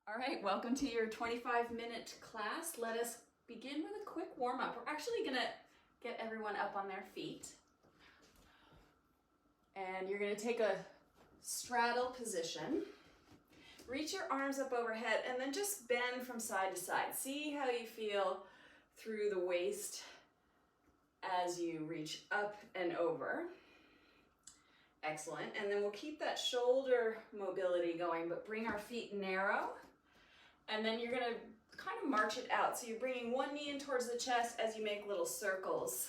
All right, welcome to your 25-minute class. Let us begin with a quick warm-up. We're actually gonna get everyone up on their feet. And you're gonna take a straddle position. Reach your arms up overhead and then just bend from side to side. See how you feel through the waist as you reach up and over. Excellent. And then we'll keep that shoulder mobility going, but bring our feet narrow. And then you're gonna kind of march it out. So you're bringing one knee in towards the chest as you make little circles,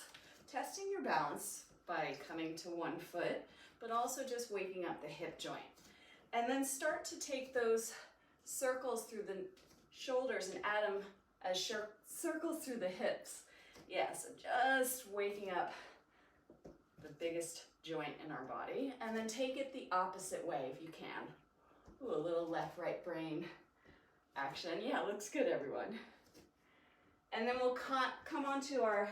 testing your balance by coming to one foot, but also just waking up the hip joint. And then start to take those circles through the shoulders and add them as circles through the hips. Yeah, so just waking up the biggest joint in our body. And then take it the opposite way if you can. Ooh, a little left-right brain action. Yeah, looks good, everyone. And then we'll come onto our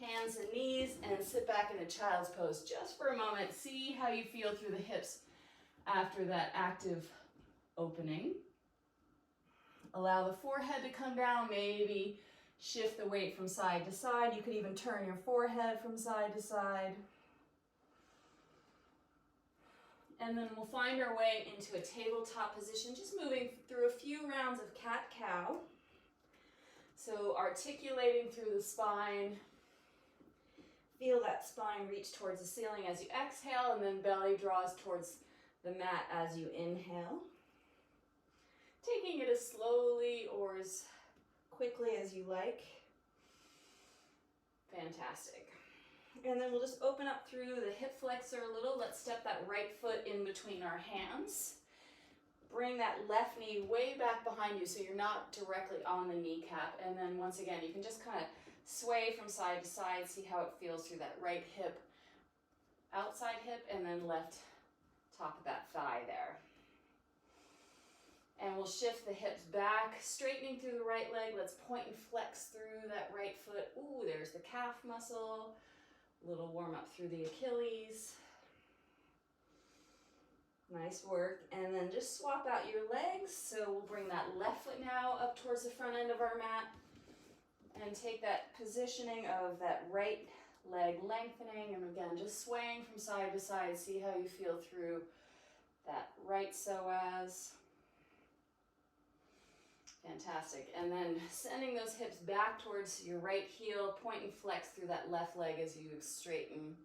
hands and knees and sit back in a child's pose just for a moment. See how you feel through the hips after that active opening. Allow the forehead to come down, maybe shift the weight from side to side. You could even turn your forehead from side to side. And then we'll find our way into a tabletop position, just moving through a few rounds of cat-cow. So articulating through the spine. Feel that spine reach towards the ceiling as you exhale, and then belly draws towards the mat as you inhale. Taking it as slowly or as quickly as you like. Fantastic. And then we'll just open up through the hip flexor a little. Let's step that right foot in between our hands. Bring that left knee way back behind you so you're not directly on the kneecap. And then once again, you can just kind of sway from side to side, see how it feels through that right hip, outside hip, and then left top of that thigh there. And we'll shift the hips back, straightening through the right leg. Let's point and flex through that right foot. Ooh, there's the calf muscle. Little warm up through the Achilles. Nice work. And then just swap out your legs. So we'll bring that left foot now up towards the front end of our mat and take that positioning of that right leg lengthening, and again just swaying from side to side. See how you feel through that right psoas. Fantastic. And then sending those hips back towards your right heel, point and flex through that left leg as you straighten.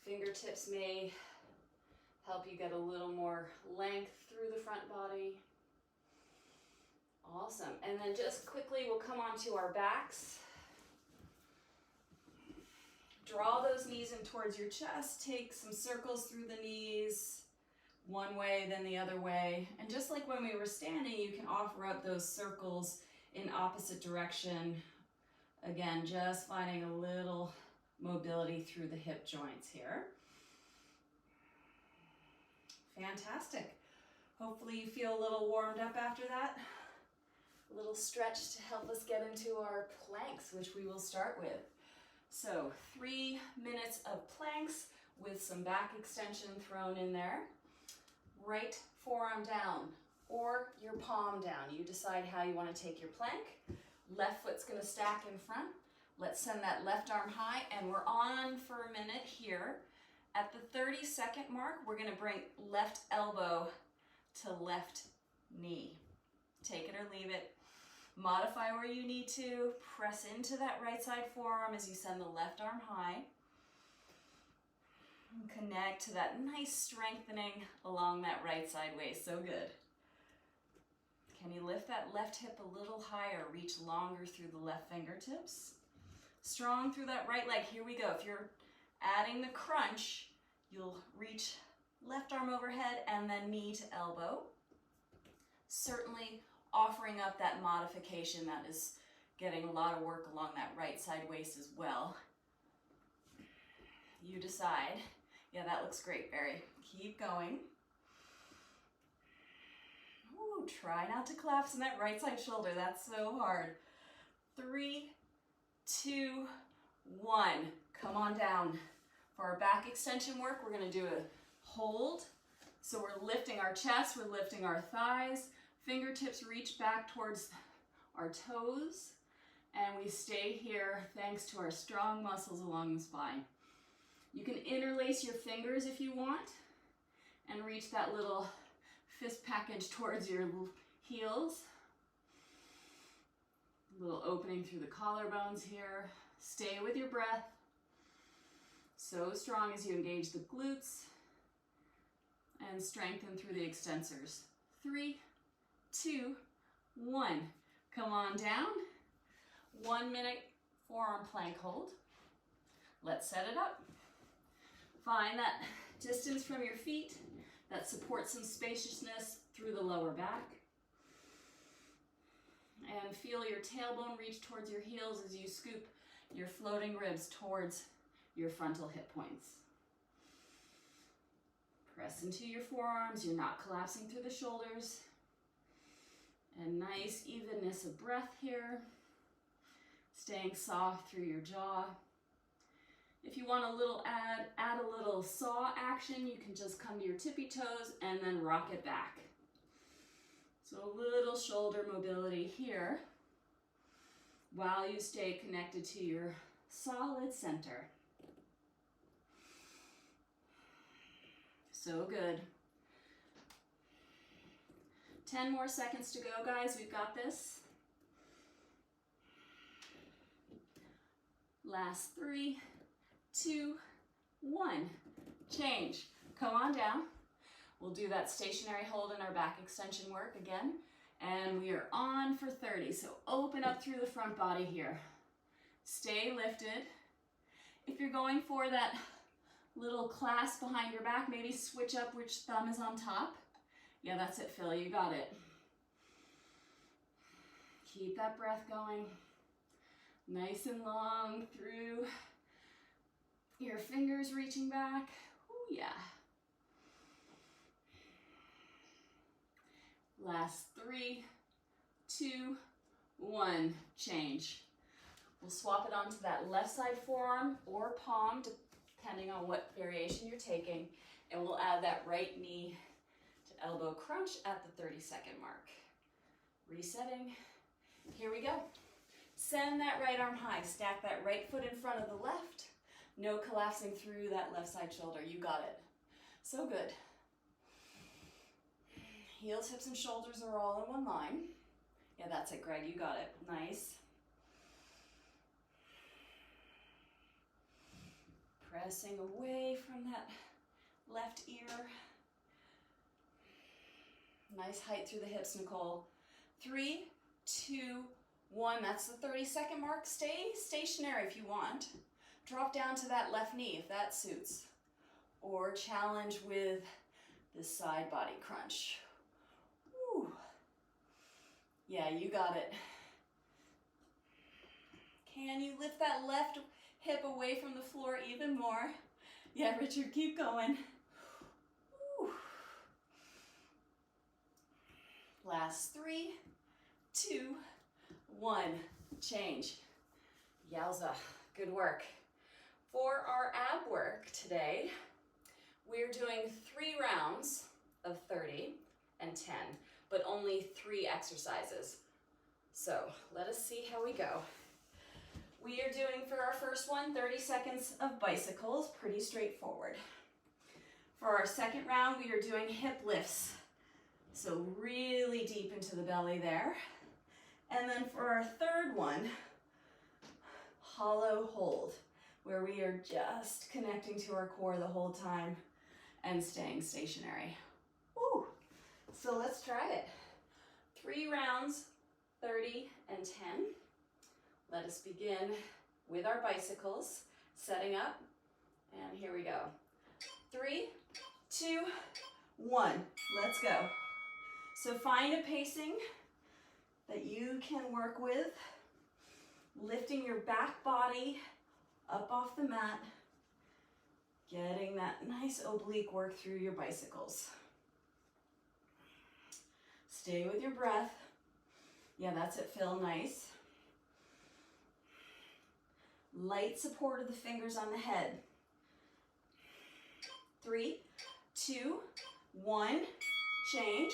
Fingertips may help you get a little more length through the front body. Awesome. And then just quickly we'll come onto our backs. Draw those knees in towards your chest. Take some circles through the knees. One way, then the other way. And just like when we were standing, you can offer up those circles in opposite direction. Again, just finding a little mobility through the hip joints here. Fantastic. Hopefully you feel a little warmed up after that. A little stretch to help us get into our planks, which we will start with. So 3 minutes of planks with some back extension thrown in there. Right forearm down or your palm down. You decide how you want to take your plank. Left foot's going to stack in front. Let's send that left arm high, and we're on for a minute here. At the 30-second mark, we're going to bring left elbow to left knee. Take it or leave it. Modify where you need to. Press into that right side forearm as you send the left arm high. Connect to that nice strengthening along that right side waist. So good. Can you lift that left hip a little higher? Reach longer through the left fingertips. Strong through that right leg. Here we go. If you're adding the crunch, you'll reach left arm overhead and then knee to elbow. Certainly offering up that modification that is getting a lot of work along that right side waist as well. You decide. Yeah, that looks great, Barry. Keep going. Ooh, try not to collapse in that right side shoulder. That's so hard. 3, 2, 1. Come on down. For our back extension work, we're going to do a hold, So we're lifting our chest, we're lifting our thighs, fingertips reach back towards our toes, and we stay here thanks to our strong muscles along the spine. You can interlace your fingers if you want and reach that little fist package towards your heels. A little opening through the collarbones here. Stay with your breath. So strong as you engage the glutes and strengthen through the extensors. 3, 2, 1. Come on down. 1 minute forearm plank hold. Let's set it up. Find that distance from your feet that supports some spaciousness through the lower back. And feel your tailbone reach towards your heels as you scoop your floating ribs towards your frontal hip points. Press into your forearms. You're not collapsing through the shoulders. And nice evenness of breath here. Staying soft through your jaw. If you want a little add a little saw action, you can just come to your tippy toes and then rock it back. So a little shoulder mobility here while you stay connected to your solid center. So good. 10 more seconds to go, guys. We've got this. Last 3, 2, 1. Change. Come on down. We'll do that stationary hold in our back extension work again. And we are on for 30. So open up through the front body here. Stay lifted. If you're going for that little clasp behind your back, maybe switch up which thumb is on top. Yeah, that's it, Phil. You got it. Keep that breath going. Nice and long through your fingers reaching back. Ooh, yeah. Last 3, 2, 1. Change. We'll swap it onto that left side forearm or palm, depending on what variation you're taking. And we'll add that right knee to elbow crunch at the 30-second mark. Resetting. Here we go. Send that right arm high. Stack that right foot in front of the left. No collapsing through that left side shoulder. You got it. So good. Heels, hips, and shoulders are all in one line. Yeah, that's it, Greg. You got it. Nice. Pressing away from that left ear. Nice height through the hips, Nicole. 3, 2, 1. That's the 30-second mark. Stay stationary if you want. Drop down to that left knee if that suits. Or challenge with the side body crunch. Woo. Yeah, you got it. Can you lift that left hip away from the floor even more? Yeah, Richard, keep going. Woo. Last 3, 2, 1. Change. Yowza. Good work. For our ab work today, we're doing 3 rounds of 30 and 10, but only 3 exercises. So let us see how we go. We are doing, for our first one, 30 seconds of bicycles, pretty straightforward. For our second round, we are doing hip lifts. So really deep into the belly there. And then for our third one, hollow hold, where we are just connecting to our core the whole time and staying stationary. Woo. So let's try it. 3 rounds, 30 and 10. Let us begin with our bicycles, setting up, and here we go. 3, 2, 1, let's go. So find a pacing that you can work with, lifting your back body up off the mat, getting that nice oblique work through your bicycles. Stay with your breath. Yeah, that's it, Phil, nice. Light support of the fingers on the head. 3, 2, 1, change.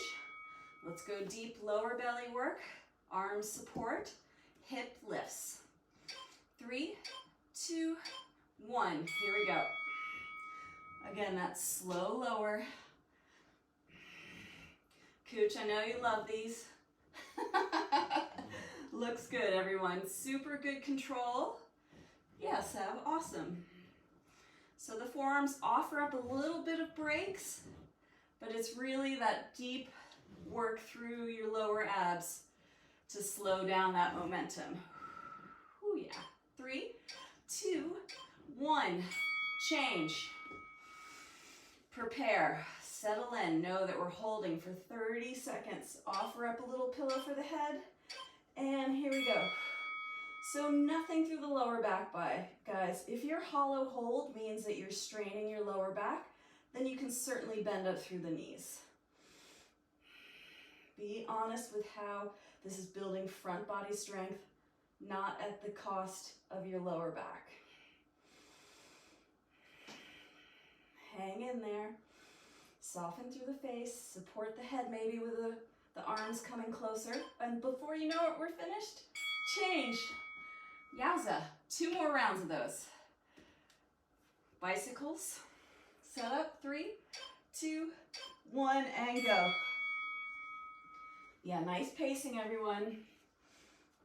Let's go deep lower belly work, arms support, hip lifts. 3, 2, 1, here we go. Again, that's slow lower. Cooch, I know you love these. Looks good, everyone. Super good control. Yeah, Sav, awesome. So the forearms offer up a little bit of breaks, but it's really that deep work through your lower abs to slow down that momentum. Oh yeah. 3, 2, 1, change. Prepare, settle in, know that we're holding for 30 seconds. Offer up a little pillow for the head, and here we go. So nothing through the lower back, guys. If your hollow hold means that you're straining your lower back, then you can certainly bend up through the knees. Be honest with how this is building front body strength, not at the cost of your lower back. Hang in there. Soften through the face. Support the head maybe with the arms coming closer. And before you know it, we're finished. Change. Yowza. 2 more rounds of those. Bicycles. Set up. 3, 2, 1, and go. Yeah, nice pacing, everyone.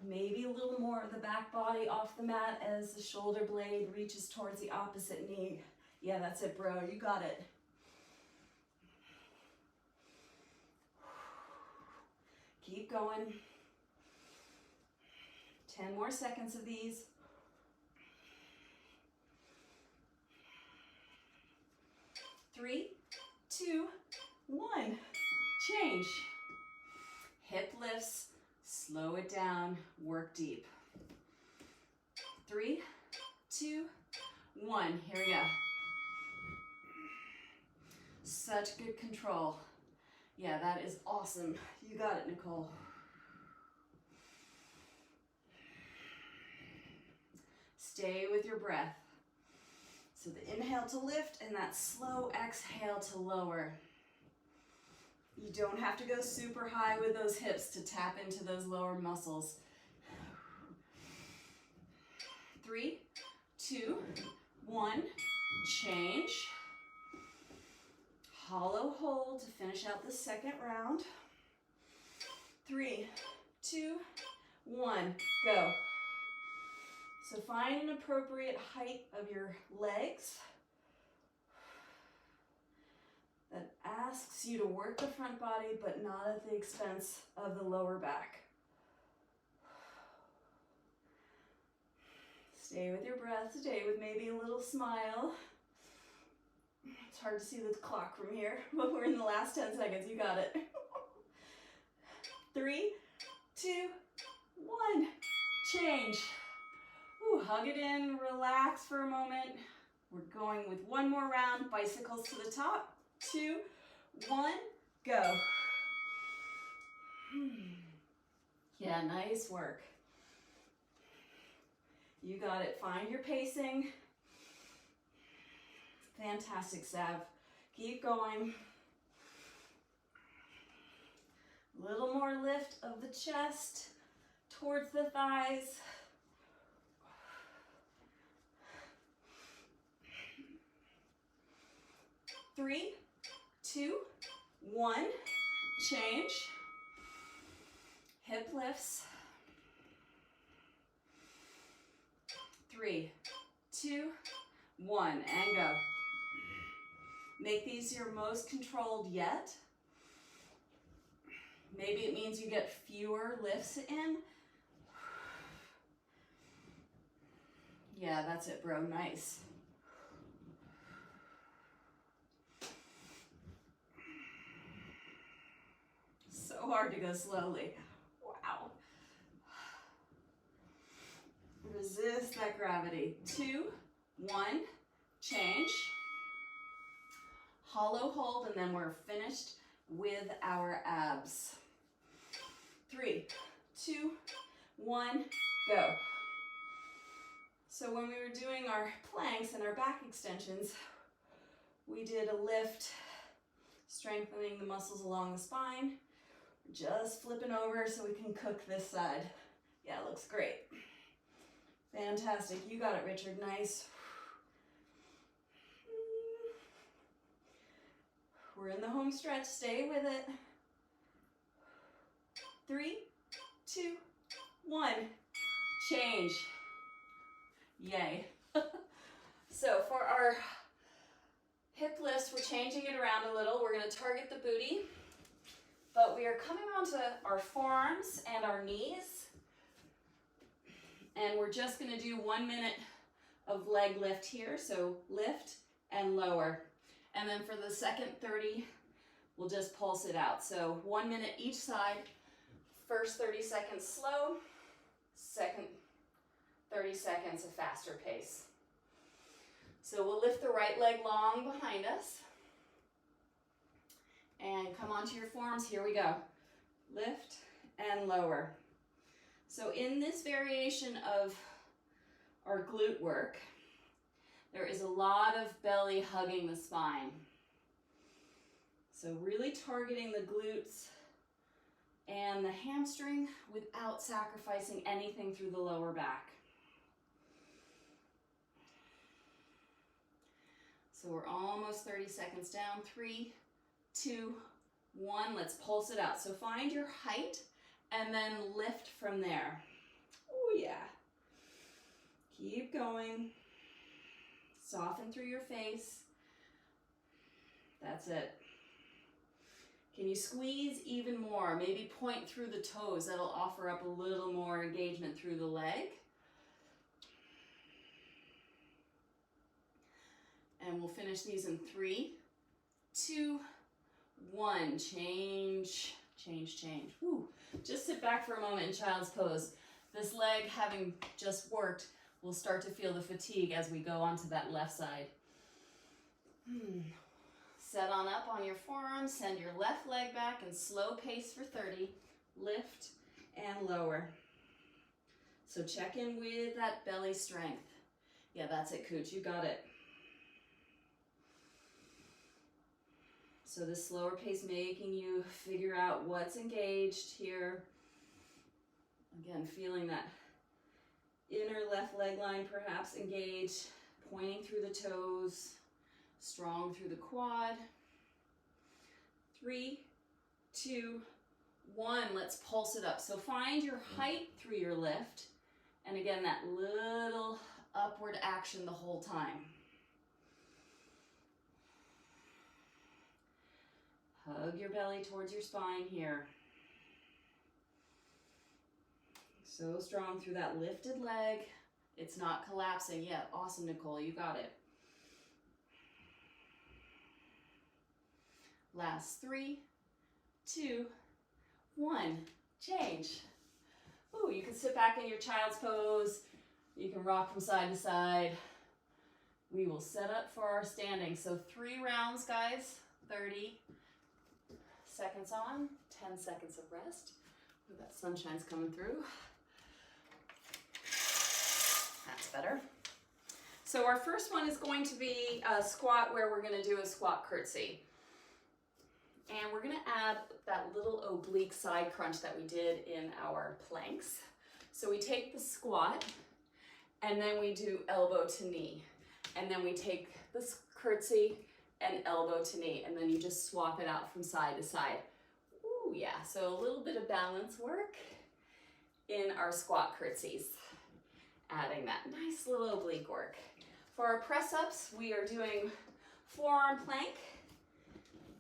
Maybe a little more of the back body off the mat as the shoulder blade reaches towards the opposite knee. Yeah, that's it, bro. You got it. Keep going. 10 more seconds of these. 3, 2, 1. Change. Hip lifts. Slow it down. Work deep. 3, 2, 1. Here we go. Such good control. Yeah, that is awesome. You got it, Nicole. Stay with your breath. So the inhale to lift and that slow exhale to lower. You don't have to go super high with those hips to tap into those lower muscles. 3, 2, 1, change. Hollow hold to finish out the second round. 3, 2, 1, go. So find an appropriate height of your legs that asks you to work the front body, but not at the expense of the lower back. Stay with your breath, stay with maybe a little smile. It's hard to see the clock from here, but we're in the last 10 seconds. You got it. 3, 2, 1. Change. Ooh, hug it in, relax for a moment. We're going with one more round. Bicycles to the top. 2, 1, go. Yeah, nice work. You got it. Find your pacing. Fantastic, Sav. Keep going. A little more lift of the chest towards the thighs. Three, 2, 1, change. Hip lifts. 3, 2, 1, and go. Make these your most controlled yet. Maybe it means you get fewer lifts in. Yeah, that's it, bro. Nice. So hard to go slowly. Wow. Resist that gravity. 2, 1, change. Hollow hold, and then we're finished with our abs. 3, 2, 1, go. So when we were doing our planks and our back extensions, we did a lift Strengthening the muscles along the spine. Just flipping over so we can cook this side. Yeah, it looks great. Fantastic. You got it, Richard. Nice. We're in the home stretch. Stay with it. 3, 2, 1. Change. Yay. So for our hip lifts, we're changing it around a little. We're going to target the booty, but we are coming onto our forearms and our knees. And we're just going to do 1 minute of leg lift here. So lift and lower. And then for the second 30, we'll just pulse it out. So 1 minute each side. First 30 seconds slow. Second 30 seconds a faster pace. So we'll lift the right leg long behind us. And come onto your forearms. Here we go. Lift and lower. So in this variation of our glute work, there is a lot of belly hugging the spine. So really targeting the glutes and the hamstring without sacrificing anything through the lower back. So we're almost 30 seconds down. 3, 2, 1. Let's pulse it out. So find your height and then lift from there. Oh yeah. Keep going. Soften through your face. That's it. Can you squeeze even more? Maybe point through the toes. That'll offer up a little more engagement through the leg. And we'll finish these in 3, 2, 1. Change, change, change. Woo. Just sit back for a moment in child's pose. This leg, having just worked, will start to feel the fatigue as we go onto that left side. Set on up on your forearms. Send your left leg back and slow pace for 30. Lift and lower. So check in with that belly strength. Yeah, that's it, Cooch. You got it. So the slower pace making you figure out what's engaged here. Again, feeling that inner left leg line perhaps engaged, pointing through the toes, strong through the quad. 3, 2, 1. Let's pulse it up. So find your height through your lift. And again, that little upward action the whole time. Hug your belly towards your spine here. So strong through that lifted leg. It's not collapsing yet. Awesome, Nicole, you got it. Last 3, 2, 1. Change. Ooh, you can sit back in your child's pose. You can rock from side to side. We will set up for our standing. So 3 rounds, guys. 30 seconds on, 10 seconds of rest. Ooh, that sunshine's coming through. That's better. So our first one is going to be a squat where we're going to do a squat curtsy. And we're going to add that little oblique side crunch that we did in our planks. So we take the squat and then we do elbow to knee. And then we take the curtsy and elbow to knee, and then you just swap it out from side to side. Ooh, yeah, so a little bit of balance work in our squat curtsies. Adding that nice little oblique work. For our press-ups, we are doing forearm plank.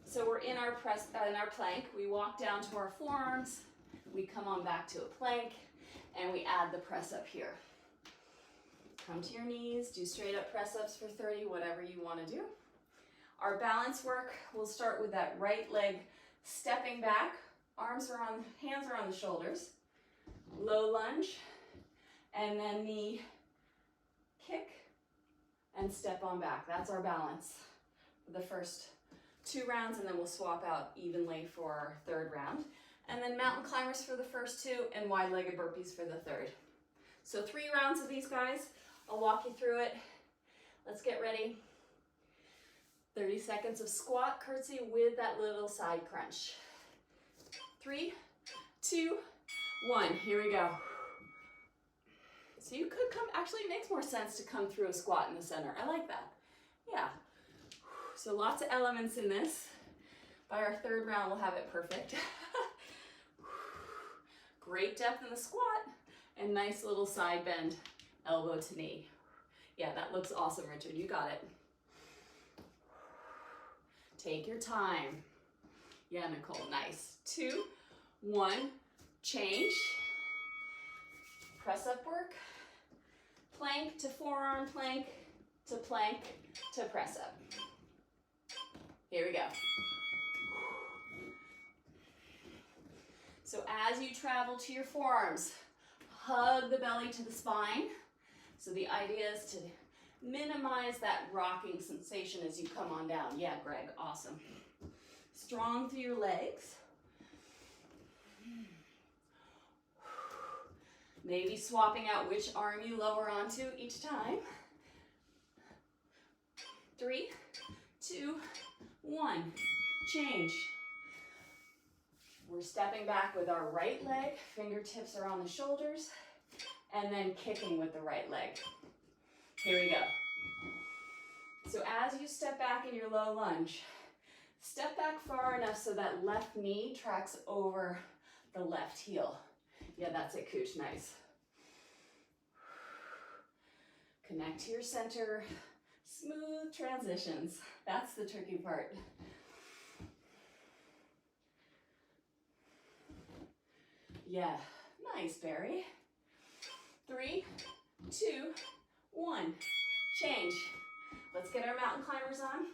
So we're in our plank. We walk down to our forearms, we come on back to a plank, and we add the press-up here. Come to your knees, do straight-up press-ups for 30, whatever you want to do. Our balance work, we'll start with that right leg stepping back, hands are on the shoulders, low lunge, and then knee kick and step on back. That's our balance for the first 2 rounds, and then we'll swap out evenly for our 3rd round. And then mountain climbers for the first 2 and wide-legged burpees for the 3rd. So 3 rounds of these guys. I'll walk you through it. Let's get ready. 30 seconds of squat curtsy with that little side crunch. 3, 2, 1. Here we go. So you could come, actually it makes more sense to come through a squat in the center. I like that. Yeah. So lots of elements in this. By our third round, we'll have it perfect. Great depth in the squat and nice little side bend, elbow to knee. Yeah, that looks awesome, Richard. You got it. Take your time. Yeah, Nicole, nice. 2, 1, change. Press up work. Plank to forearm plank to press up. Here we go. So as you travel to your forearms, hug the belly to the spine. So the idea is to minimize that rocking sensation as you come on down. Yeah, Greg, awesome. Strong through your legs. Maybe swapping out which arm you lower onto each time. 3, 2, 1, change. We're stepping back with our right leg, fingertips are on the shoulders, and then kicking with the right leg. Here we go. So as you step back in your low lunge, step back far enough so that left knee tracks over the left heel. Yeah, that's it, Cooch, nice. Connect to your center, smooth transitions. That's the tricky part. Yeah, nice, Barry. 3, 2, 1, change. Let's get our mountain climbers on.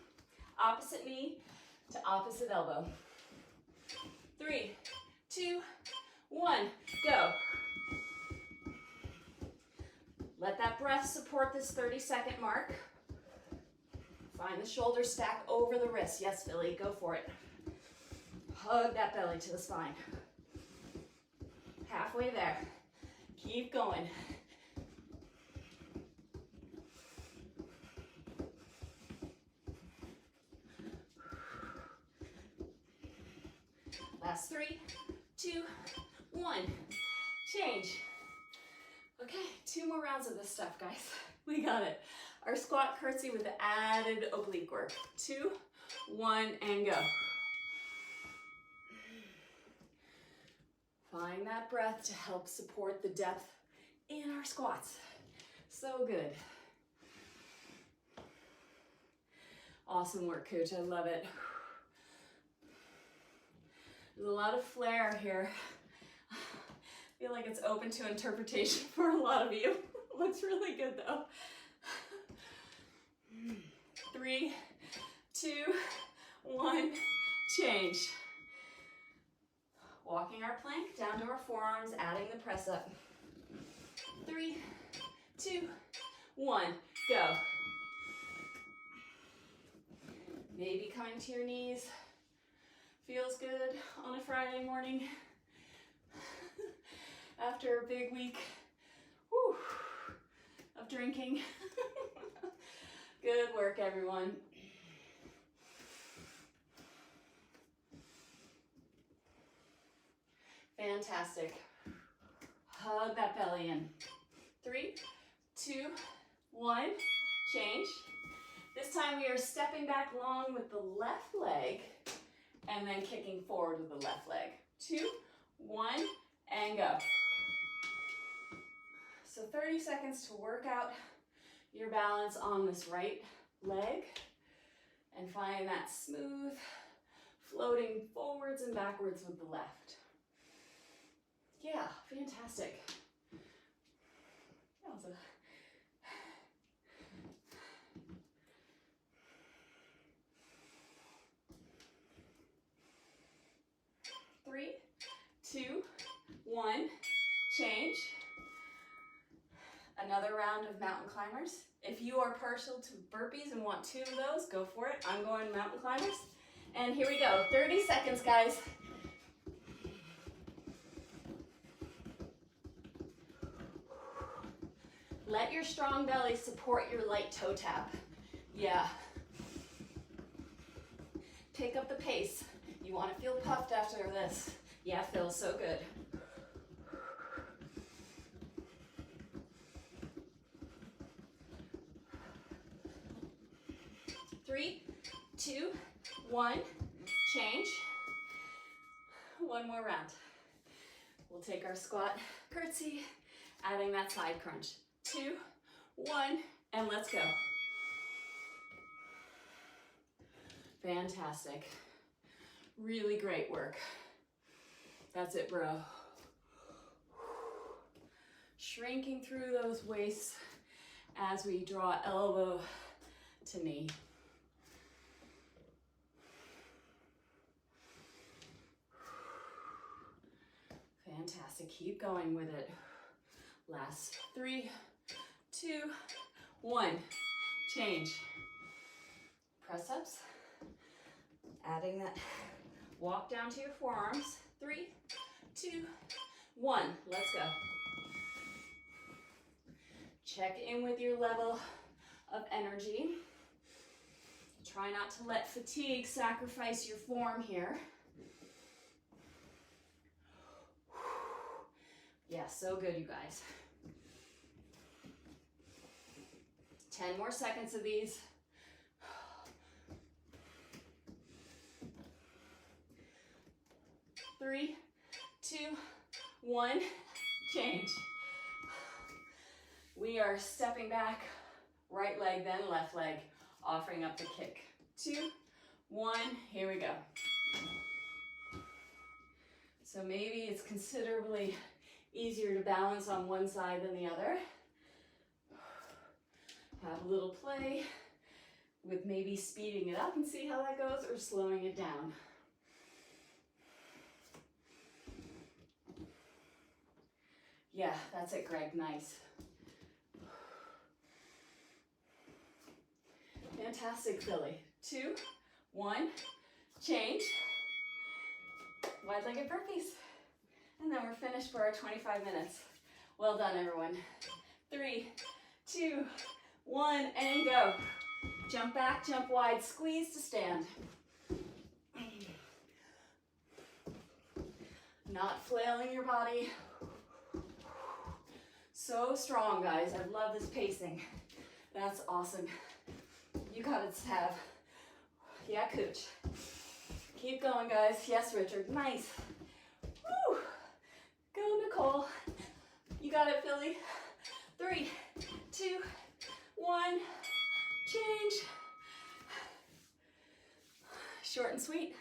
Opposite knee to opposite elbow. 3, 2, 1, go. Let that breath support this 30-second mark. Find the shoulders stack over the wrist. Yes, Philly, go for it. Hug that belly to the spine. Halfway there. Keep going. Last 3, 2, 1. Change. Okay, 2 more rounds of this stuff, guys. We got it. Our squat curtsy with the added oblique work. 2, 1, and go. Find that breath to help support the depth in our squats. So good. Awesome work, Coach. I love it. There's a lot of flair here. I feel like it's open to interpretation for a lot of you. Looks really good though. 3, 2, 1, change. Walking our plank down to our forearms, adding the press up. 3, 2, 1, go. Maybe coming to your knees. Feels good on a Friday morning after a big week of drinking. Good work, everyone. Fantastic. Hug that belly in. 3, 2, 1, change. This time we are stepping back long with the left leg and then kicking forward with the left leg. 2, 1, and go. So 30 seconds to work out your balance on this right leg and find that smooth floating forwards and backwards with the left. Yeah, fantastic. That was a 3, 2, 1, change. Another round of mountain climbers. If you are partial to burpees and want 2 of those, go for it. I'm going mountain climbers. And here we go, 30 seconds, guys. Let your strong belly support your light toe tap. Yeah. Pick up the pace. You want to feel puffed after this. Yeah, feels so good. 3, 2, 1, change. One more round. We'll take our squat curtsy, adding that side crunch. 2, 1, and let's go. Fantastic. Really great work. That's it, bro. Shrinking through those waists as we draw elbow to knee. Fantastic. Keep going with it. Last 3, 2, 1. Change. Press ups. Adding that walk down to your forearms. 3, 2, 1. Let's go. Check in with your level of energy. Try not to let fatigue sacrifice your form here. Yeah, so good, you guys. 10 more seconds of these. Three, 2, 1, change. We are stepping back, right leg, then left leg, offering up the kick. 2, 1, here we go. So maybe it's considerably easier to balance on one side than the other. Have a little play with maybe speeding it up and see how that goes, or slowing it down. Yeah, that's it, Greg, nice. Fantastic, Philly. 2, 1, change. Wide-legged burpees. And then we're finished for our 25 minutes. Well done, everyone. 3, 2, 1, and go. Jump back, jump wide, squeeze to stand. Not flailing your body. So strong, guys. I love this pacing. That's awesome. You gotta have, yeah, coach. Keep going, guys. Yes, Richard. Nice. Woo. Go, Nicole. You got it, Philly. 3, 2, 1. Change. Short and sweet.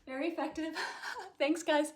Very effective. Thanks, guys.